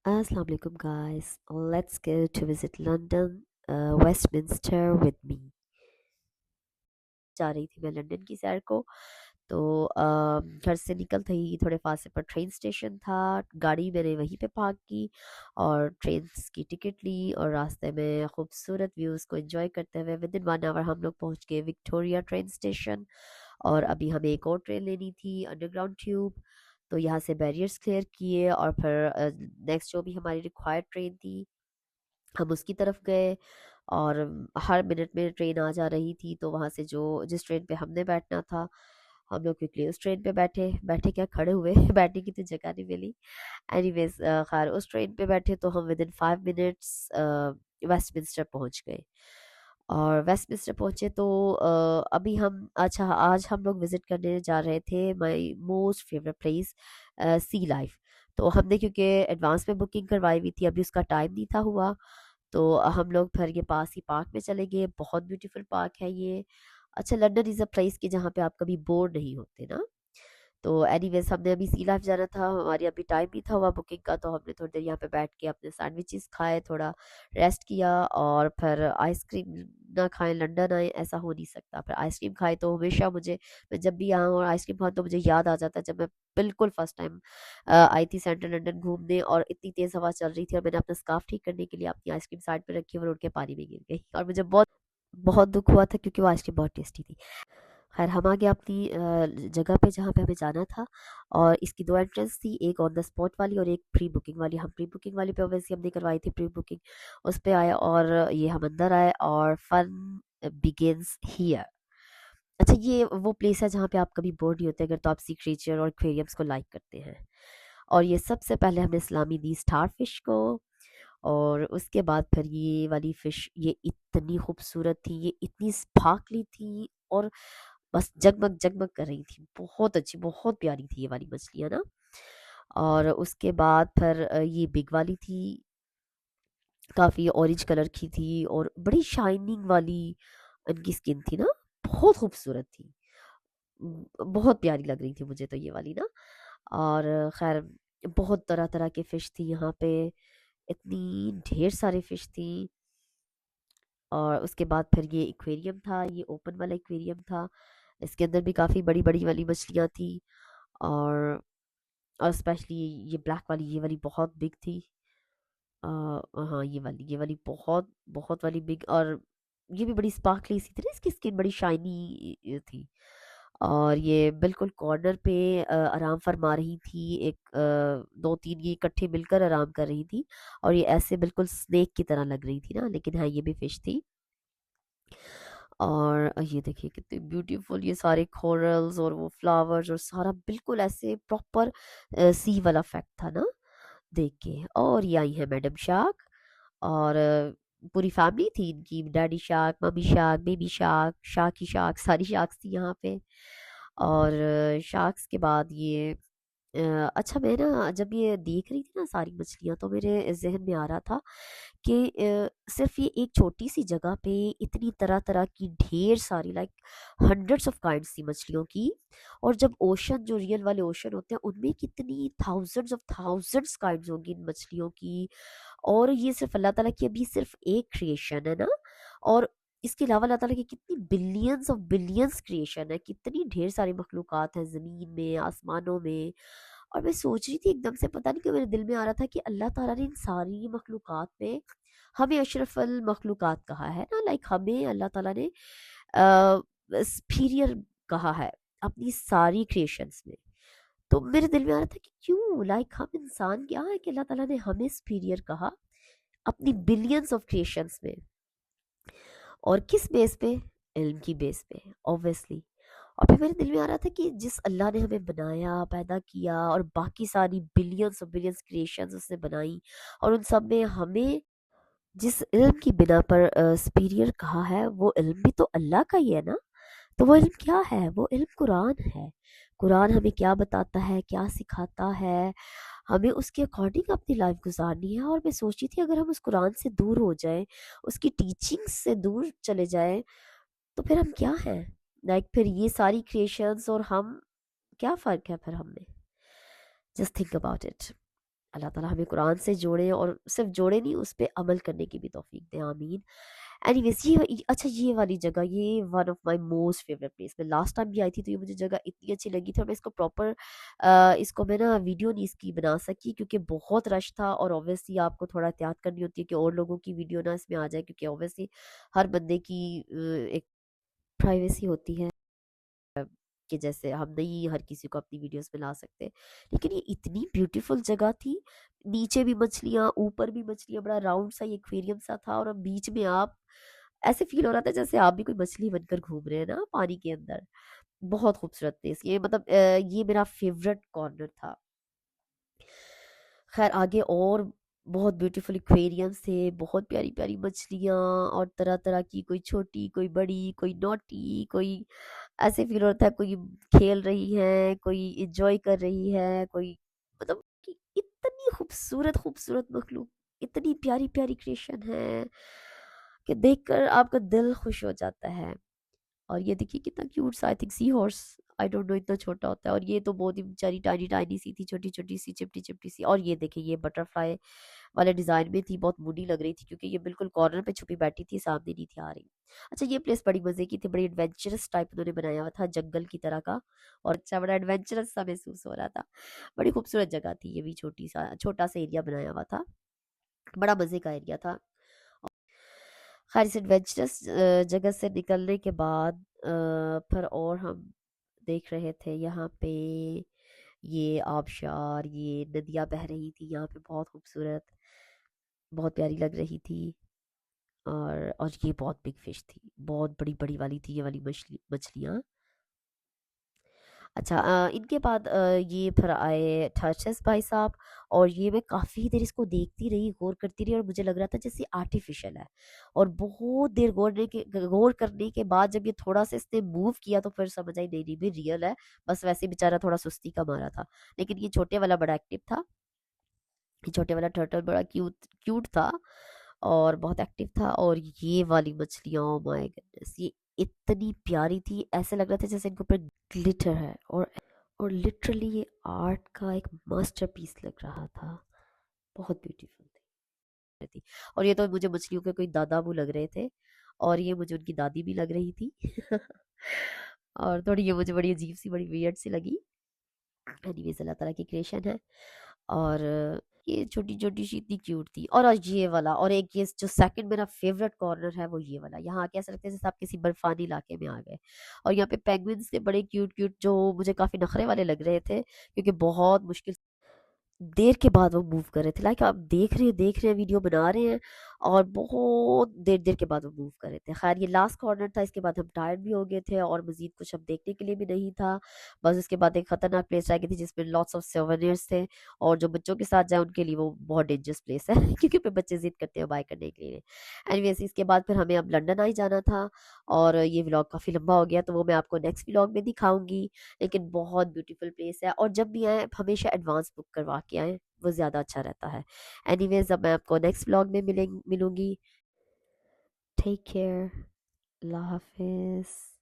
Assalamu alaikum guys. Let's go to visit London, Westminster with me. जा रही थी मैं लंदन की सैर को। तो घर से निकलते ही थोड़े फासले पर ट्रेन स्टेशन था। गाड़ी मैंने वहीं पे पार्क की और ट्रेन की टिकट ली और रास्ते में खूबसूरत व्यूज़ को एंजॉय करते हुए विद इन 1 आवर हम लोग पहुंच गए विक्टोरिया ट्रेन स्टेशन। और अभी हमें एक और ट्रेन लेनी थी अंडरग्राउंड ट्यूब। तो यहाँ से बैरियर्स क्लियर किए और फिर नेक्स्ट जो भी हमारी रिक्वायर्ड ट्रेन थी हम उसकी तरफ गए। और हर मिनट में ट्रेन आ जा रही थी तो वहाँ से जो जिस ट्रेन पे हमने बैठना था हम लोग क्विकली उस ट्रेन पे बैठे बैठे क्या खड़े हुए बैठने की तो जगह नहीं मिली। एनीवेज खैर उस ट्रेन पे बैठे तो हम विद इन 5 मिनट्स वेस्टमिंस्टर पहुंच गए। और वेस्टमिंस्टर पहुंचे तो अभी हम अच्छा आज हम लोग विजिट करने जा रहे थे my most favourite place sea life. तो हमने क्योंकि एडवांस में बुकिंग करवाई हुई थी अभी उसका टाइम नहीं था हुआ। तो हम लोग फिर ये पास ही पार्क में चले गए। बहुत ब्यूटीफुल पार्क है ये। अच्छा लंदन इज़ अ प्लेस कि जहाँ पे आप कभी बोर नहीं होते ना। तो एनीवेज हमने अभी सी लाइफ जाना था हमारी अभी टाइम नहीं था हुआ बुकिंग का तो हमने थोड़ी देर यहाँ पे बैठ के अपने सैंडविचेस खाए थोड़ा रेस्ट किया और फिर आइसक्रीम ना खाएं लंदन आए ऐसा हो नहीं सकता। फिर आइसक्रीम खाई तो हमेशा मुझे मैं जब भी यहाँ और आइसक्रीम खाऊं तो मुझे याद आ जाता है जब मैं बिल्कुल फर्स्ट टाइम आई थी सेंट्रल लंदन घूमने और इतनी तेज हवा चल रही थी और मैंने अपना स्कार्फ ठीक करने के लिए अपनी आइसक्रीम साइड पे रखी और उड़ के पानी में गिर गई और मुझे बहुत बहुत दुख हुआ था क्योंकि वो आइसक्रीम बहुत टेस्टी थी। खैर हम आ गए अपनी जगह पे जहाँ पे हमें जाना था। और इसकी दो एंट्रेंस थी एक ऑन द स्पॉट वाली और एक प्री बुकिंग वाली। हम प्री बुकिंग वाली पे ऑब्वियसली हमने करवाई थी प्री बुकिंग उस पे आए और ये हम अंदर आए और फन बिगिंस हियर। अच्छा ये वो प्लेस है जहाँ पे आप कभी बोर नहीं होते अगर तो आप सी क्रीचर और एक्वेरियम्स को लाइक करते हैं। और ये सबसे पहले हमने सलामी दी स्टार फिश को और उसके बाद फिर ये वाली फिश ये इतनी खूबसूरत थी ये इतनी स्पार्कली थी और बस जगमग जगमग कर रही थी। बहुत अच्छी बहुत प्यारी थी ये वाली मछलियाँ ना। और उसके बाद फिर ये बिग वाली थी काफ़ी ऑरेंज कलर की थी और बड़ी शाइनिंग वाली इनकी स्किन थी ना। बहुत खूबसूरत थी। बहुत प्यारी लग रही थी मुझे तो ये वाली ना। और खैर बहुत तरह तरह के फिश थी यहाँ पे इतनी ढेर सारी फिश थी। और उसके बाद फिर ये एक्वेरियम था ये ओपन वाला एक्वेरियम था। इसके अंदर भी काफ़ी बड़ी बड़ी वाली मछलियाँ थी। और और स्पेशली ये ब्लैक वाली ये वाली बहुत बिग थी। हाँ ये वाली बहुत बहुत वाली बिग और ये भी बड़ी स्पार्कली सी थी ना इसकी स्किन बड़ी शाइनी थी। और ये बिल्कुल कॉर्नर पे आराम फरमा रही थी एक दो तीन ये इकट्ठे मिलकर आराम कर रही थी। और ये ऐसे बिल्कुल स्नेक की तरह लग रही थी ना लेकिन हाँ ये भी फिश थी। और ये देखिए कितने ब्यूटीफुल ये सारे कोरल्स और वो फ्लावर्स और सारा बिल्कुल ऐसे प्रॉपर सी वाला फैक्ट था ना देख के। और ये आई है मैडम शार्क और पूरी फैमिली थी इनकी daddy shark mummy shark baby shark Sharky shark सारी शार्क्स थी यहाँ पे। और शार्क्स के बाद ये अच्छा मैं ना जब ये देख रही थी ना सारी मछलियाँ तो मेरे जहन में आ रहा था कि सिर्फ ये एक छोटी सी जगह पे इतनी तरह तरह की ढेर सारी लाइक हंड्रेड्स ऑफ काइंड्स थी मछलियों की। और जब ओशन जो रियल वाले ओशन होते हैं उनमें कितनी थाउजेंड्स ऑफ थाउजेंड्स काइंड्स होंगी इन मछलियों की। और ये सिर्फ अल्लाह ताला की अभी सिर्फ एक क्रिएशन है ना। और इसके अलावा अल्लाह ताला की कितनी बिलियंस ऑफ बिलियंस क्रिएशन है कितनी ढेर सारी मखलूक़ात हैं ज़मीन में आसमानों में। और मैं सोच रही थी एकदम से पता नहीं क्यों मेरे दिल में आ रहा था कि अल्लाह ताला ने इन सारी मखलूक़ात में हमें अशरफुल मखलूक़ात कहा है ना लाइक हमें अल्लाह ताला ने सुपीरियर कहा है अपनी सारी क्रिएशंस में। तो मेरे दिल में आ रहा था कि क्यों लाइक हम इंसान क्या है कि अल्लाह ताला ने हमें सुपीरियर कहा अपनी बिलियंस ऑफ क्रिएशंस में। और किस बेस पे इल्म की बेस पे ऑब्वियसली। और फिर मेरे दिल में आ रहा था कि जिस अल्लाह ने हमें बनाया पैदा किया और बाकी सारी बिलियंस और बिलियंस क्रिएशंस उसने बनाई और उन सब में हमें जिस इल्म की बिना पर सुपीरियर कहा है वो इल्म भी तो अल्लाह का ही है ना। तो वो इल्म क्या है वो इल्म कुरान है। कुरान हमें क्या बताता है क्या सिखाता है हमें उसके अकॉर्डिंग अपनी लाइफ गुजारनी है। और मैं सोची थी अगर हम उस कुरान से दूर हो जाए उसकी टीचिंग्स से दूर चले जाए तो फिर हम क्या हैं लाइक फिर ये सारी क्रिएशंस और हम क्या फ़र्क है फिर हम में। Just think about it. Allah ताला हमें कुरान से जोड़े और सिर्फ जोड़े नहीं, उस पे अमल करने की भी तौफीक दे, आमीन। एनीवेज अच्छा, ये वाली जगह, ये one of my most favourite place. मैं लास्ट टाइम भी आई थी तो ये मुझे जगह इतनी अच्छी लगी थी, और मैं इसको प्रॉपर इसको मैं ना वीडियो नहीं इसकी बना सकी क्योंकि बहुत रश था, और ऑब्वियसली आपको थोड़ा एहतियात करनी होती है कि और लोगों की वीडियो ना इसमें आ जाए, क्योंकि ऑब्वियसली हर बंदे की एक प्राइवेसी होती है कि जैसे हम नहीं हर किसी को अपनी वीडियोस में ला सकते। लेकिन ये इतनी ब्यूटीफुल जगह थी, नीचे भी मछलियाँ, ऊपर भी मछलियाँ, बड़ा राउंड सा ये एक्वेरियम सा था, और अब बीच में आप ऐसे फील हो रहा था जैसे आप भी कोई मछली बनकर घूम रहे हैं ना पानी के अंदर। बहुत खूबसूरत प्लेस ये, मतलब ये मेरा फेवरेट कॉर्नर था। खैर आगे और बहुत ब्यूटीफुल एक्वेरियम्स थे, बहुत प्यारी प्यारी मछलियाँ, और तरह तरह की, कोई छोटी कोई बड़ी, कोई नोटी, कोई ऐसे फील होता है कोई खेल रही है, कोई एंजॉय कर रही है, कोई, मतलब कि इतनी खूबसूरत खूबसूरत मखलूक, इतनी प्यारी प्यारी क्रिएशन है कि देखकर आपका दिल खुश हो जाता है। और ये देखिए कितना क्यूट सा, I think sea horse, I don't know, इतना छोटा होता है, और ये तो बहुत ही बेचारी टाइनी टाइनी सी थी, छोटी छोटी सी, चिपटी चिपटी सी। और ये देखिए ये बटरफ्लाई वाले डिजाइन में थी, बहुत मूडी लग रही थी क्योंकि ये बिल्कुल कॉर्नर पे छुपी बैठी थी, सामने नहीं थी आ रही। अच्छा, ये प्लेस बड़ी मजे की थी, बड़ी एडवेंचरस टाइप उन्होंने बनाया हुआ था, जंगल की तरह का, और अच्छा बड़ा एडवेंचरस सा महसूस हो रहा था। बड़ी खूबसूरत जगह थी ये भी, छोटा सा एरिया बनाया हुआ था, बड़ा मजे का एरिया था। खैर इस एडवेंचरस जगह से निकलने के बाद फिर और हम देख रहे थे यहाँ पे ये आबशार, ये नदियाँ बह रही थी यहाँ पे, बहुत खूबसूरत, बहुत प्यारी लग रही थी। और ये बहुत बिग फिश थी, बहुत बड़ी बड़ी वाली थी ये वाली मछलियाँ। अच्छा, इनके बाद ये फिर आए टर्टल्स भाई साहब, और ये मैं काफ़ी देर इसको देखती रही, गौर करती रही, और मुझे लग रहा था जैसे आर्टिफिशियल है। और बहुत देर गौर करने के बाद जब ये थोड़ा सा इसने मूव किया तो फिर समझ आई नहीं नहीं भी रियल है, बस वैसे बेचारा थोड़ा सुस्ती का मारा था। लेकिन ये छोटे वाला बड़ा एक्टिव था, ये छोटे वाला टर्टल बड़ा क्यूट क्यूट था, और बहुत एक्टिव था। और ये वाली मछलियां, ओ माय गॉडनेस, ये इतनी प्यारी थी, ऐसे लग रहा था जैसे इनके ऊपर ग्लिटर है, और लिटरली ये आर्ट का एक मास्टरपीस लग रहा था, बहुत ब्यूटीफुल थी। और ये तो मुझे मछलियों के कोई दादा वो लग रहे थे, और ये मुझे उनकी दादी भी लग रही थी। और थोड़ी ये मुझे बड़ी अजीब सी, बड़ी वियर्ड सी लगी। एनीवेज अल्लाह ताला की क्रिएशन है। और ये छोटी छोटी सी इतनी क्यूट थी। और आज ये वाला, और एक ये जो सेकंड मेरा फेवरेट कॉर्नर है वो ये वाला, यहाँ आके ऐसा लगता है जैसे आप किसी बर्फानी इलाके में आ गए। और यहाँ पे पेंगुइन्स थे बड़े क्यूट क्यूट, जो मुझे काफी नखरे वाले लग रहे थे क्योंकि बहुत मुश्किल देर के बाद वो मूव कर रहे थे, लाइक आप देख रहे हैं वीडियो बना रहे हैं, और बहुत देर देर के बाद वो मूव कर रहे थे। खैर ये लास्ट कॉर्नर था, इसके बाद हम टायर्ड भी हो गए थे, और मजीद कुछ अब देखने के लिए भी नहीं था। बस उसके बाद एक खतरनाक प्लेस रह गई थी जिसमें लॉट्स ऑफ सोवेनियर्स थे, और जो बच्चों के साथ जाए उनके लिए वो बहुत डेंजरस प्लेस है क्योंकि पे बच्चे जिद करते हैं बाय करने के लिए। एनीवेज इसके बाद फिर हमें अब लंदन आ ही जाना था, और ये व्लॉग काफ़ी लंबा हो गया तो वो मैं आपको नेक्स्ट व्लॉग में दिखाऊंगी। लेकिन बहुत ब्यूटीफुल प्लेस है, और जब भी आए हमेशा एडवांस बुक करवा के आए, वो ज़्यादा अच्छा रहता है। एनीवेज अब मैं आपको नेक्स्ट व्लॉग में मिलूंगी। टेक केयर, अल्लाह हाफिज़।